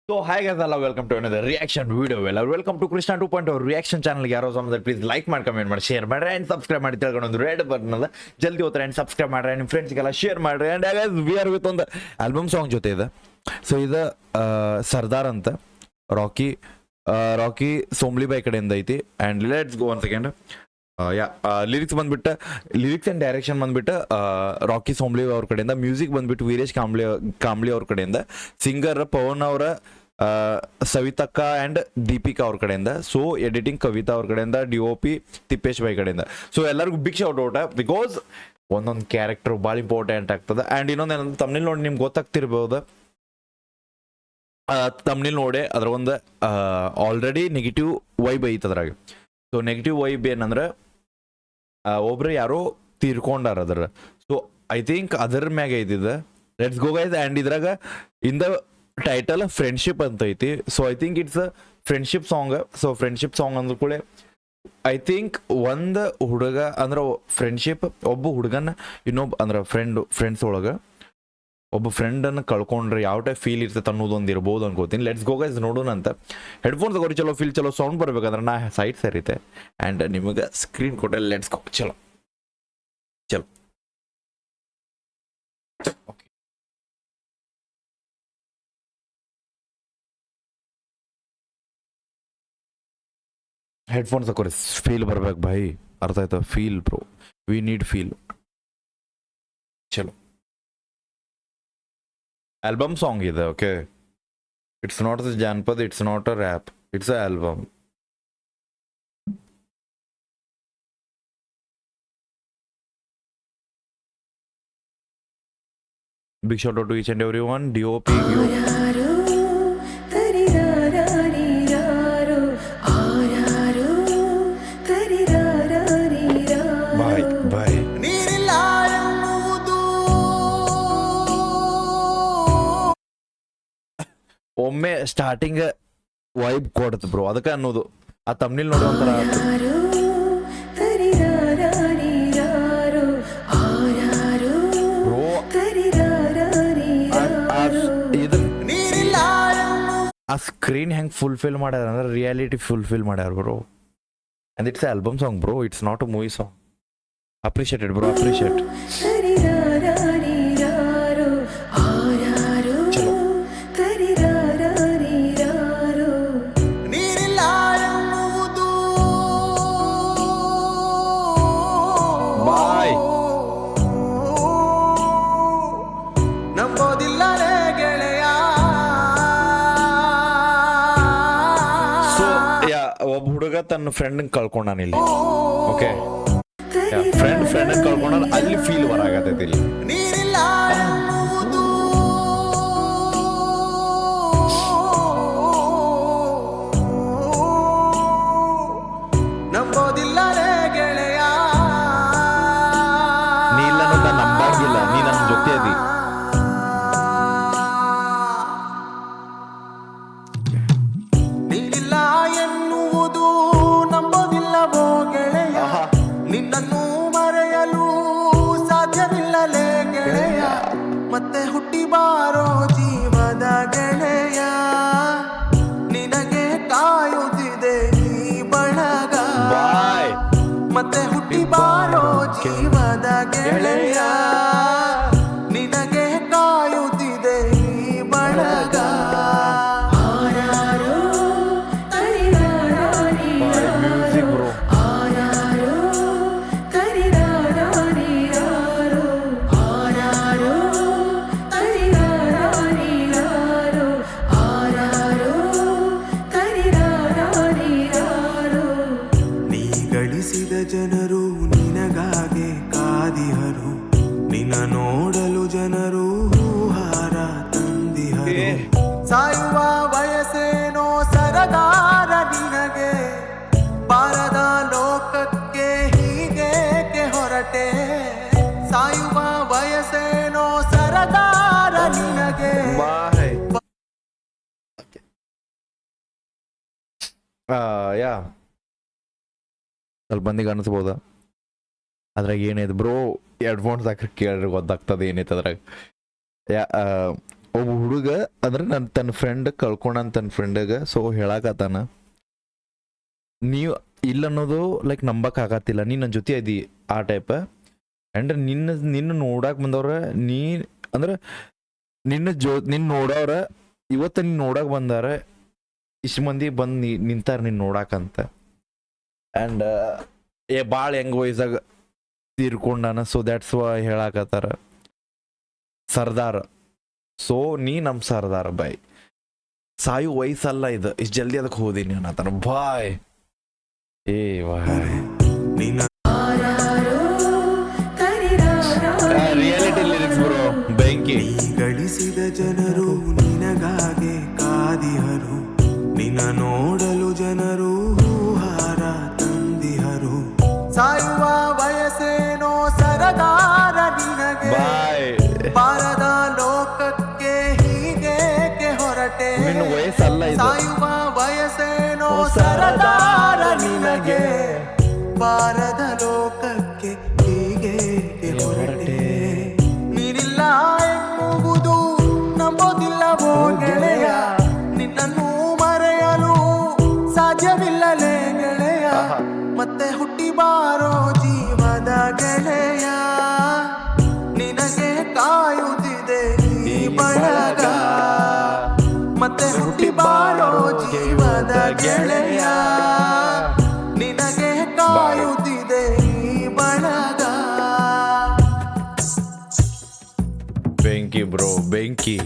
So hi guys, hello, welcome to another reaction video. Welcome to Krishna 2.0 reaction channel. ಯಾರೋ ಸಮಯ please like ಮಾಡಿ comment ಮಾಡಿ share ಮಾಡ್ರಿ and subscribe ಮಾಡಿ ತಿಳ್ಕೊಂಡು ಒಂದು ರೆಡ್ ಬಟನ್ ಅದ ಜಲ್ದಿ ಹೋಗ್ತಾರೆ ಅಂಡ್ ಸಬ್ಸ್ಕ್ರೈಬ್ ಮಾಡ್ರಿ ನಿಮ್ಮ ಫ್ರೆಂಡ್ಸ್ಗೆಲ್ಲ ಶೇರ್ ಮಾಡ್ರಿ ಅಂಡ್ ವಿ ಆರ್ ವಿತ್ ಒಂದು ಆಲ್ಬಮ್ ಸಾಂಗ್ ಜೊತೆ ಇದೆ. ಸೊ ಇದು ಸರ್ದಾರ್ ಅಂತ ರಾಕಿ ರಾಕಿ ಸೋಮ್ಲಿ ಬಾಯ್ ಕಡೆಯಿಂದ ಐತಿ and let's go one second. Lyrics ಬಂದ್ಬಿಟ್ಟು ಲಿರಿಕ್ಸ್ ಅಂಡ್ ಡೈರೆಕ್ಷನ್ ಬಂದ್ಬಿಟ್ಟು ರಾಕಿ ಸೋಮ್ಲಿ ಅವ್ರ ಕಡೆಯಿಂದ, ಮ್ಯೂಸಿಕ್ ಬಂದ್ಬಿಟ್ಟು ವೀರೇಶ್ ಕಾಂಬ್ಳಿ ಅವ್ರ ಕಡೆಯಿಂದ, ಸಿಂಗರ್ ಪವನ್ ಅವರ ಸವಿತಕ್ಕ ಅಂಡ್ ದೀಪಿಕಾ ಅವ್ರ ಕಡೆಯಿಂದ, ಸೊ ಎಡಿಟಿಂಗ್ ಕವಿತಾ ಅವ್ರ ಕಡೆಯಿಂದ, DOP ತಿಪ್ಪೇಶ್ ಬಾಯ್ ಕಡೆಯಿಂದ. ಸೊ ಎಲ್ಲರಿಗೂ ಬಿಗ್ ಶೌಟ್ ಔಟ್ ಬಿಕಾಸ್ ಒಂದೊಂದು ಕ್ಯಾರೆಕ್ಟರ್ ಭಾಳ ಇಂಪಾರ್ಟೆಂಟ್ ಆಗ್ತದೆ. ಅಂಡ್ ಇನ್ನೊಂದು ತಮ್ನಿಲ್ ನೋಡಿ ನಿಮ್ಗೆ ಗೊತ್ತಾಗ್ತಿರ್ಬೋದು, ತಮ್ನಿಲ್ ನೋಡಿ ಅದ್ರ ಒಂದು ಆಲ್ರೆಡಿ ನೆಗೆಟಿವ್ ವೈಬ್ ಐತೆ ಅದ್ರಾಗ. ಸೊ ನೆಗೆಟಿವ್ ವೈಬ್ ಏನಂದ್ರೆ ಒಬ್ರು ಯಾರೋ ತೀರ್ಕೊಂಡಾರ ಅದ್ರ. ಸೊ ಐ ಥಿಂಕ್ ಅದ್ರ ಮ್ಯಾಗ ಐತಿದ. Let's go guys. ಆ್ಯಂಡ್ ಇದ್ರಾಗ ಇನ್ ದ ಟೈಟಲ್ ಫ್ರೆಂಡ್ಶಿಪ್ ಅಂತ ಐತಿ. So I think it's a friendship song. So friendship song ಅಂದ ಕೂಡ ಐ ಥಿಂಕ್ ಒಂದು ಹುಡುಗ ಅಂದ್ರೆ ಫ್ರೆಂಡ್ಶಿಪ್, ಒಬ್ಬ ಹುಡುಗನ ಇನ್ನೊಬ್ಬ ಅಂದ್ರೆ ಫ್ರೆಂಡ್ಸ್ ಒಳಗೆ ಒಬ್ಬ ಫ್ರೆಂಡನ್ನು ಕಳ್ಕೊಂಡ್ರೆ ಯಾವ ಟೈಪ್ ಫೀಲ್ ಇರ್ತೈತೆ ಅನ್ನೋದೊಂದು ಇರ್ಬೋದು ಅನ್ಕೋತೀನಿ. ಲೆಟ್ಸ್ ಗೋ ಗೈಸ್, ನೋಡೋಣ ಅಂತ. ಹೆಡ್ಫೋನ್ಸ್ ತಗೋರಿ, ಚಲೋ ಫೀಲ್, ಚಲೋ ಸೌಂಡ್ ಬರ್ಬೇಕಂದ್ರೆ ನಾ ಸೈಡ್ ಸರಿತೆ ಆ್ಯಂಡ್ ನಿಮಗೆ ಸ್ಕ್ರೀನ್ ಕೊಟ್ಟೆ. ಲೆಟ್ಸ್ ಗೋ, ಚಲೋ ಚಲೋ. ಓಕೆ, ಹೆಡ್ಫೋನ್ಸ್ ತಗೋರಿ, ಫೀಲ್ ಬರ್ಬೇಕು ಭಾಯ್, ಅರ್ಥ ಆಯ್ತಾ? Feel bro, we need feel. ಚಲೋ, ಆಲ್ಬಮ್ ಸಾಂಗ್ ಇದೆ. ಓಕೆ, ಇಟ್ಸ್ ನಾಟ್ ದ ಜಾನಪದ, it's not a rap, it's a album. Big shout out to each and everyone. DOP bye. ಒಮ್ಮೆ ಸ್ಟಾರ್ಟಿಂಗ್ ವೈಬ್ ಕೊಡುತ್ತೆ ಬ್ರೋ, ಅದಕ್ಕೆ ಅನ್ನೋದು. ಆ ತಮ್ನಿಲ್ ನೋಡಿ ಒಂಥರ ಆ ಸ್ಕ್ರೀನ್ ಹೆಂಗೆ ಫುಲ್ಫಿಲ್ ಮಾಡ್ಯಾರ ಅಂದ್ರೆ ರಿಯಾಲಿಟಿ ಫುಲ್ಫಿಲ್ ಮಾಡ್ಯಾರ bro. And it's album song bro, it's not a movie song. Appreciated bro, appreciate. ಒಬ್ಬ ಹುಡುಗ ತನ್ನ ಫ್ರೆಂಡ್ ಕಳ್ಕೊಂಡಾನ ಇಲ್ಲಿ. ಓಕೆ, ಫ್ರೆಂಡ್ ಕಳ್ಕೊಂಡ, ಅಲ್ಲಿ ಫೀಲ್ ಬರಾಗತೈತಿ ಇಲ್ಲಿ. ನೀ ಇಲ್ಲ ನನ್ನ ನಂಬಂಗಿಲ್ಲ, ನೀ ನನ್ನ ಜೊತೆ ಅದಿ. ನಿನ್ನನ್ನು ಮರೆಯಲು ಸಾಧ್ಯವಿಲ್ಲಲೇ ಗೆಳೆಯ, ಮತ್ತೆ ಹುಟ್ಟಿ ಬಾರೋ ಜೀವದ ಗೆಳೆಯ, ನಿನಗೆ ಕಾಯುತ್ತಿದೆ ಈ ಬಳಗ, ಮತ್ತೆ ಹುಟ್ಟಿ ಬಾರೋ ಜೀವದ ಗೆಳೆಯ, ನಿನಗೆ ಕಾಯುತ್ತಿದೆ ಈ ಬಳಗ. ಜನರು ನಿನಗಾಗೆ ಕಾದಿಹರು, ನಿನ್ನ ನೋಡಲು ಜನರು ಹಾರ ತಂದಿಹರು. ಸಾಯುವ ವಯಸ್ಸೇನೋ ಸರದಾರ ನಿನಗೆ, ಬಾರದ ಲೋಕಕ್ಕೆ ಹೀಗೇಕೆ ಹೊರಟೆ. ಸಾಯುವ ವಯಸ್ಸೇನೋ ಸರದಾರ ನಿನಗೆ. ಯಾ ಸ್ವಲ್ಪ ಮಂದಿಗೆ ಅನಿಸ್ಬೋದ ಅದ್ರಾಗ ಏನೈತೆ ಬ್ರೋ. ಹೆಡ್ಫೋನ್ಸ್ ಹಾಕಿ ಕೇಳ್ರಿ ಗೊತ್ತಾಗ್ತದೆ ಏನೈತೆ ಅದ್ರಾಗ. ಒಬ್ಬ ಹುಡುಗ ಅಂದ್ರೆ ತನ್ನ ಫ್ರೆಂಡ್ ಕಳ್ಕೊಂಡಂತ ತನ್ನ ಫ್ರೆಂಡಗ ಸೊ ಹೇಳಾಕತ್ತಾನ, ನೀವು ಇಲ್ಲ ಅನ್ನೋದು ಲೈಕ್ ನಂಬಕ್ ಆಗತ್ತಿಲ್ಲ, ನೀ ನನ್ನ ಜೊತೆ ಇದಿ ಆ ಟೈಪ್. ಆ್ಯಂಡ್ ನಿನ್ನ ನೋಡಕ್ ಬಂದವ್ರ ನೀ ಅಂದ್ರೆ ನಿನ್ನ ನೋಡವ್ರ ಇವತ್ತು ನೀನು ನೋಡಕ್ ಬಂದಾರ, ಇಷ್ಟು ಮಂದಿ ಬಂದು ನಿಂತಾರ ನೀನು ನೋಡಾಕಂತ. ಆ್ಯಂಡ್ ಭಾಳ ಹೆಂಗ್ ವಯಸ್ಸಾಗ ತೀರ್ಕೊಂಡಾನ, ಸೊ ದ್ಯಾಟ್ಸ್ ಹೇಳಾಕತ್ತಾರ ಸರ್ದಾರ್. ಸೊ ನೀ ನಮ್ಮ ಸರ್ದಾರ ಬಾಯ್, ಸಾಯು ವಯಸ್ಸಲ್ಲ ಇದು, ಇಷ್ಟು ಜಲ್ದಿ ಅದಕ್ಕೆ ಹೋದೀನಿ ಅನ್ನತಾನ ಬಾಯ್. ಏ ಬಾಯ್ ರಿಯಾಲಿಟಿ ಲಿರಿಕ್ಸ್ ಬ್ರೋ, ಬೆಂಕಿ. ಗಳಿಸಿದ ಜನರು ನಿನಗಾಗೆ ಕಾದಿಹರು, ನಿನ್ನ ನೋಡಲು ಜನರು ಹೂಹಾರ ತಂದಿಹರು. ಸಾಯುವ ವಯಸ್ಸೇನೋ ಸರದಾರ ನಿನಗೆ, ಬಾಯ್ ಬಾರದ ಲೋಕಕ್ಕೆ ಹೀಗೇಕೆ ಹೊರಟೆ. ನಿನ್ನ ವಯಸ್ಸಲ್ಲ ಇದು. ಸಾಯುವ ವಯಸ್ಸೇನೋ ಸರದಾರ ನಿನಗೆ, ಬಾರದ ಲೋಕಕ್ಕೆ ಹೀಗೇಕೆ ಹೊರಟೆ. ನೀನಿಲ್ಲ ಎನ್ನುವುದು ನಂಬೋದಿಲ್ಲವೋ ಗೆಳೆಯ, ನಿನ್ನನ್ನು ಮರೆಯಲು ಸಾಧ್ಯವಿಲ್ಲಲೇ ಗೆಳೆಯ. ಮತ್ತೆ ಹುಟ್ಟಿ ಬಾರೋ ಜೀವದ ಗೆಳೆಯ, ನಿನಗೆ ಕಾಯುತ್ತಿದೆ ಈ ಬಳಗ. ಮತ್ತೆ ಹುಟ್ಟಿ ಬಾರೋ ಜೀವದ ಗೆಳೆಯ, ನಿನಗೆ ಕಾಯುತ್ತಿದೆ ಈ ಬಳಗ. ಬೆಂಕಿ ಬ್ರೋ, ಬೆಂಕಿ.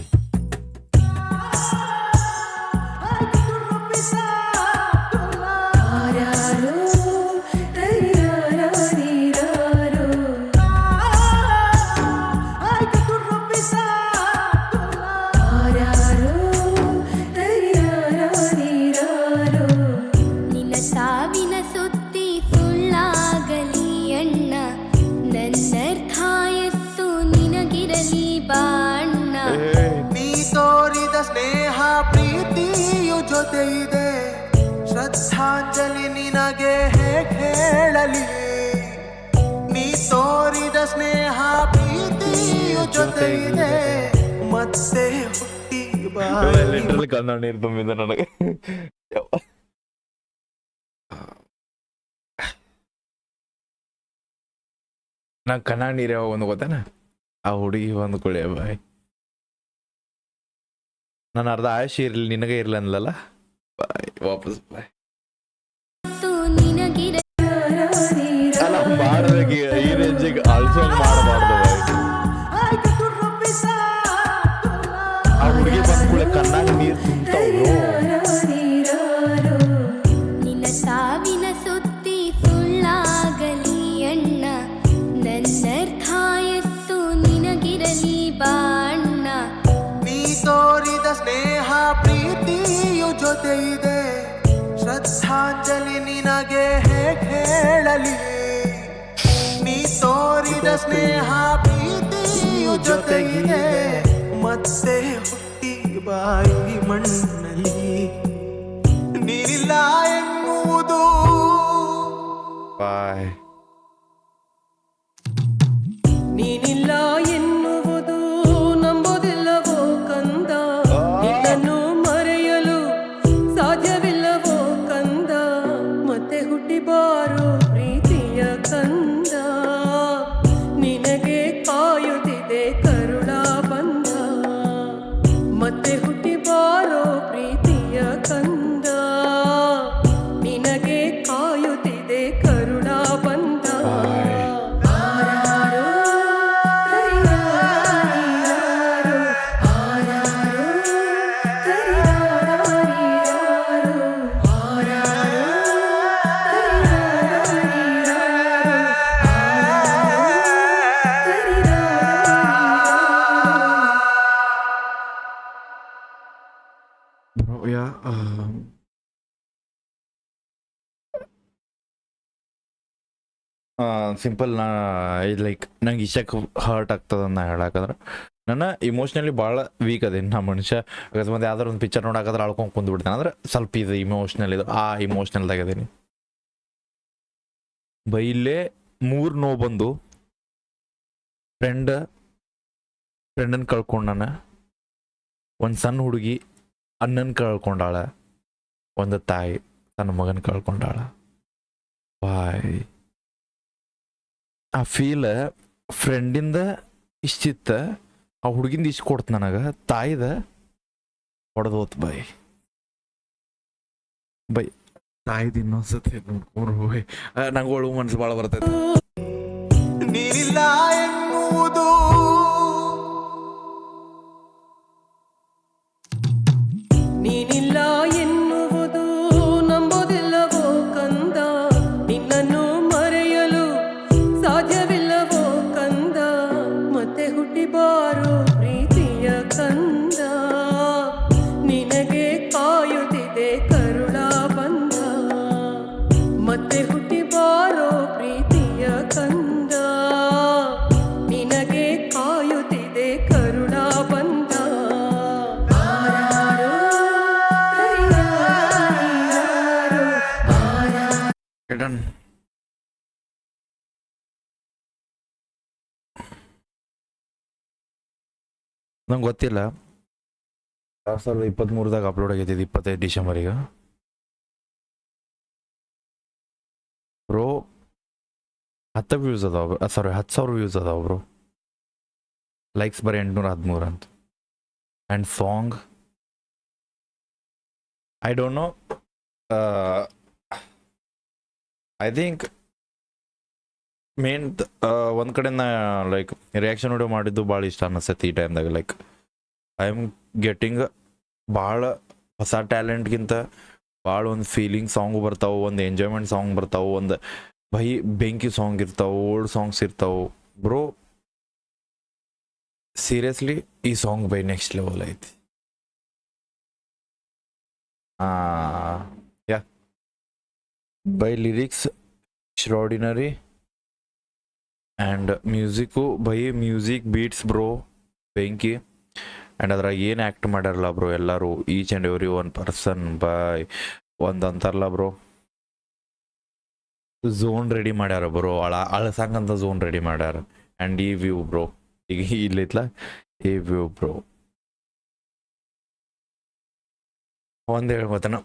ನಿನ್ನ ಸಾವಿನ ಸುದ್ದಿ ಸುಳ್ಳಾಗಲಿ ಅಣ್ಣ, ನನ್ನರ್ಥಾಯಸ್ಸು ನಿನಗಿರಲಿ ಬಾಣ್ಣ. ನೀ ತೋರಿದ ಸ್ನೇಹ ಪ್ರೀತಿಯು ಜೊತೆ ಇದೆ, ಶ್ರದ್ಧಾಂಜಲಿ ನಿನಗೆ ಹೇಗೆ ಹೇಳಲಿ. ನೀ ತೋರಿದ ಸ್ನೇಹ ಪ್ರೀತಿಯು ಜೊತೆ ಇದೆ, ಮತ್ತೆ ಹುಟ್ಟಿ ಬಾ. ಲಿಟ್ರಲಿ ಕನ್ನಡ ನೀರು ತುಂಬಿದೆ ನನಗೆ. ನಂಗೆ ಕನ್ನಡ ನೀರು ಯಾವಾಗ ಒಂದು ಗೊತ್ತಾನ, ಆ ಹುಡುಗಿ ಒಂದು ಕುಳಿಯ ಬಾಯ್. ನಾನು ಅರ್ಧ ಆಯುಷ್ ಇರ್ಲಿ ನಿನಗೆ ಇರ್ಲಿ ಅನ್ಲಲ್ಲ ಬಾಯ್, ವಾಪಸ್ ಬಾಯ್. ಅಲ್ಲ ಮಾಡ್ಬೇಕು ಈ ರೇಂಜಿಗೆ ಅಳ್ಸೋ ಮಾಡಬಾರ್ದು ಬಾಯ್. ಆ ಹುಡುಗಿ ಬಂದ ಕೂಡ ಕಣ್ಣಾಗ ನೀರು ತುಂಬ್ತಾವ್ರು. ನಿನ್ನ ಸಾವಿನ ಸುದ್ದಿ ಸುಳ್ಳಾಗಲಿ ಅಣ್ಣ, ನನ್ನರ್ಥಾಯಸ್ಸು ನಿನಗಿರಲಿ ಬಾಣ್ಣ. ನೀ ತೋರಿದ ಸ್ನೇಹ ಪ್ರೀತಿಯು ಜೊತೆ ಇದೆ, ಶ್ರದ್ಧಾಂಜಲಿ ನಿನಗೆ ಹೇಗೆ ಹೇಳಲಿ. ನೀ ತೋರಿದ ಸ್ನೇಹ ಪ್ರೀತಿಯು ಜೊತೆಗಿದೆ, ಮತ್ತೆ ಹುಟ್ಟಿ ಬಾಯಿ ಮಣ್ಣಲ್ಲಿ. ನೀನಿಲ್ಲ ಎನ್ನುವುದು ಬಾಯ್. ನೀನಿಲ್ಲ ಎನ್ನುವುದು ನಂಬೋದಿಲ್ಲವೋ ಕಂದ, ನಿನ್ನನ್ನು ಮರೆಯಲು ಸಾಧ್ಯವಿಲ್ಲವೋ ಕಂದ. ಮತ್ತೆ ಹುಟ್ಟಿ ಬಾರೋ ಪ್ರೀತಿಯ ಕಂದ, ನಿನಗೆ ಕಾಯುತ್ತಿದೆ ಕರುಳ ಬಂದ. ಮತ್ತೆ ಹುಟ್ಟಿ ಬಾರೋ ಪ್ರೀತಿಯ ಕಂದ, ನಿನಗೆ ಕಾಯುತ್ತಿದೆ ಕರುಳ ಬಂದ. Bro, yeah. ಸಿಂಪಲ್ ನಾ ಇದು ಲೈಕ್ ನಂಗೆ ಇಷ್ಟಕ್ಕೆ ಹರ್ಟ್ ಆಗ್ತದ ನಾ ಹೇಳಾಕಂದ್ರೆ, ನನ್ನ ಇಮೋಷ್ನಲಿ ಭಾಳ ವೀಕ್ ಅದೇನು ನಾ ಮನುಷ್ಯ. ಅಕಸ್ಮಾತ್ ಯಾವ್ದಾರು ಒಂದು ಪಿಕ್ಚರ್ ನೋಡಾಕಂದ್ರೆ ಅಳ್ಕೊಂಡು ಕುಂದ್ಬಿಡ್ತೇನೆ, ಅಂದ್ರೆ ಸ್ವಲ್ಪ ಇದು ಇಮೋಷ್ನಲ್, ಇದು ಆ ಇಮೋಷ್ನಲ್ದಾಗ ಅದೀನಿ ಬೈ. ಇಲ್ಲೇ 3 ನೋವು ಬಂದು ಫ್ರೆಂಡನ್ನು ಕಳ್ಕೊಂಡಾನ, ಒಂದು ಸಣ್ಣ ಹುಡುಗಿ ಅಣ್ಣನ ಕಳ್ಕೊಂಡಾಳ, ಒಂದು ತಾಯಿ ತನ್ನ ಮಗನ ಕಳ್ಕೊಂಡಾಳ. ಬಾಯ್ ಆ ಫೀಲ್ ಫ್ರೆಂಡಿಂದ ಇಷ್ಟಿತ್ತ, ಆ ಹುಡುಗಿಂದ ಇಷ್ಟು ಕೊಡ್ತು ನನಗೆ, ತಾಯಿದ ಹೊಡೆದೋತ್ ಬಾಯ್. ಬೈ ತಾಯಿದ ಇನ್ನೊಂದ್ಸತಿ ನೋಡ್ಕೊಂಡ್ರು ಬಾಯ್, ನಂಗೆ ಒಳಗೆ ಮನ್ಸು ಭಾಳ ಬರ್ತೈತೆ. ನೀನಿಲ್ಲ ಎನ್ನುವುದು ನೀನಿಲ್ಲ ಎನ್ನುವುದು ನಂಬೋದಿಲ್ಲವೋ ಕಂದ, ನಿನ್ನನ್ನು ಮರೆಯಲು ಸಾಧ್ಯವಿಲ್ಲವೋ ಕಂದ, ಮತ್ತೆ ಹುಟ್ಟಿ ಬಾರೋ ಪ್ರೀತಿಯ ಕಂದ, ನಿನಗೆ ಕಾಯುತ್ತಿದೆ ಕರುಳ ಬಂದ, ಮತ್ತೆ ಹುಟ್ಟಿ ಬಾರೋ ಪ್ರೀತಿಯ ಕಂದ, ನಿನಗೆ ಕಾಯುತ್ತಿದೆ ಕರುಳ ಬಂದ. ಡನ್. ನಂಗೆ ಗೊತ್ತಿಲ್ಲ, 2023ದಾಗ ಅಪ್ಲೋಡ್ ಆಗೈತಿ, 25 ಡಿಸೆಂಬರಿಗೆ. ಬ್ರೋ 10 ವ್ಯೂಸ್ ಅದಾವ, 10,000 ವ್ಯೂಸ್ ಅದಾವ ಬ್ರೋ. ಲೈಕ್ಸ್ ಬರೀ 813 ಅಂತ. And song I don't know, I think main ಒಂದು ಕಡೆ ನಾ ಲೈಕ್ ರಿಯಾಕ್ಷನ್ ವಿಡಿಯೋ ಮಾಡಿದ್ದು ಭಾಳ ಇಷ್ಟ ಅನ್ನಿಸ್ತೈತಿ ಈ ಟೈಮ್ದಾಗ. ಲೈಕ್ ಐ ಆಮ್ ಗೆಟಿಂಗ್ ಭಾಳ ಹೊಸ ಟ್ಯಾಲೆಂಟ್ಗಿಂತ ಭಾಳ ಒಂದು ಫೀಲಿಂಗ್ ಸಾಂಗು ಬರ್ತಾವೆ, ಒಂದು ಎಂಜಾಯ್ಮೆಂಟ್ ಸಾಂಗ್ ಬರ್ತಾವೆ, ಒಂದು ಬೆಂಕಿ ಸಾಂಗ್ ಇರ್ತಾವೆ, ಓಲ್ಡ್ ಸಾಂಗ್ಸ್ ಇರ್ತಾವೆ ಬ್ರೋ. ಸೀರಿಯಸ್ಲಿ ಈ ಸಾಂಗ್ ಬೈ ನೆಕ್ಸ್ಟ್ ಲೆವೆಲ್ ಐತಿ. ಯಾ ಬೈ ಲಿರಿಕ್ಸ್ ಎಕ್ಸ್ಟ್ರಾರ್ಡಿನರಿ ಆ್ಯಂಡ್ ಮ್ಯೂಸಿಕ್ಕು ಬೈ ಮ್ಯೂಸಿಕ್ ಬೀಟ್ಸ್ ಬ್ರೋ ಬೆಂಕಿ. ಆ್ಯಂಡ್ ಅದ್ರಾಗ ಏನು ಆ್ಯಕ್ಟ್ ಮಾಡ್ಯಾರಲ್ಲ ಬ್ರೋ ಎಲ್ಲರೂ, each and every one person ಬಾಯ್ ಒಂದು ಅಂತಾರಲ್ಲ ಬ್ರೋ, ಝೋನ್ ರೆಡಿ ಮಾಡ್ಯಾರ ಬ್ರೋ, ಅಳಸಂಗಂತ ಝೋನ್ ರೆಡಿ ಮಾಡ್ಯಾರ. ಆ್ಯಂಡ್ ಈ ವ್ಯೂ ಬ್ರೋ, ಈಗ ಇಲ್ಲಿತ್ಲ ಈ ವ್ಯೂ ಬ್ರೋ, ಒಂದು ಹೇಳ್ಬೋತನ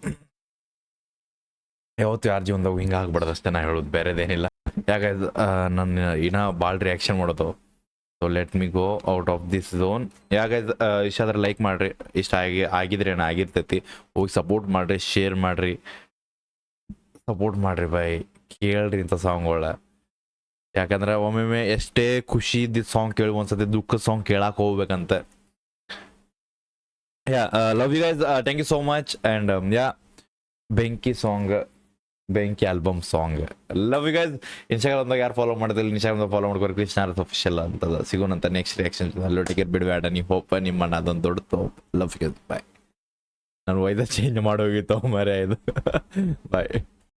ಯಾವತ್ತು ಯಾರ ಜೀವನದಾಗ ಹಿಂಗೆ ಆಗ್ಬಾರ್ದು ಅಷ್ಟೇ ನಾ ಹೇಳೋದು, ಬೇರೆದೇನಿಲ್ಲ. ಯಾಕಂದ್ರೆ ನನ್ನ ಇನ್ನೂ ಭಾಳ ರಿಯಾಕ್ಷನ್ ಮಾಡೋದು. So let me go out of this zone. ಯಾಕಂದ್ರೆ ಇಷ್ಟ ಆದ್ರೆ ಲೈಕ್ ಮಾಡಿರಿ, ಇಷ್ಟ ಆಗಿದ್ರೆ ಆಗಿರ್ತೈತಿ, ಹೋಗಿ ಸಪೋರ್ಟ್ ಮಾಡಿರಿ, ಶೇರ್ ಮಾಡಿರಿ, ಸಪೋರ್ಟ್ ಮಾಡಿರಿ ಬಾಯ್, ಕೇಳ್ರಿ ಇಂಥ ಸಾಂಗ್ಗಳ. ಯಾಕಂದ್ರೆ ಒಮ್ಮೊಮ್ಮೆ ಎಷ್ಟೇ ಖುಷಿ ಇದ್ದಿದ್ದು ಸಾಂಗ್ ಕೇಳಿ ಒಂದ್ಸತಿ ದುಃಖದ ಸಾಂಗ್ ಕೇಳಕ್ಕೆ ಹೋಗ್ಬೇಕಂತ. Yeah love you guys, thank you so much. And yeah Benki song, Benki album song, love you guys. ಇನ್ಸ್ಟಾಗ್ರಾಮ್ದಾಗ ಯಾರು ಫಾಲೋ ಮಾಡಿದ್ರೆ ಇನ್ಸ್ಟಾಗ್ರಾಮ್ದಾಗ ಫಾಲೋ ಮಾಡ್ಕೋರಿ, ಕೃಷ್ಣಾರ್ಥ ಅಫಿಷಿಯಲ್ ಅಂತದ. ಸಿಗೋಣಂತ ನೆಕ್ಸ್ಟ್ ರಿಯಾಕ್ಷನ್. ಅಲ್ಲೋ ಟಿಕೆಟ್ ಬಿಡಬೇಡ ನೀವು, ಹೋಪ ನಿಮ್ಮನ್ನ ಅದೊಂದು ದೊಡ್ಡ ತೋಪ್. Love you guys, bye. ನಾನು ವೈದ ಚೇಂಜ್ ಮಾಡೋಗಿತ್ತು ಮರೆ ಇದು ಬಾಯ್.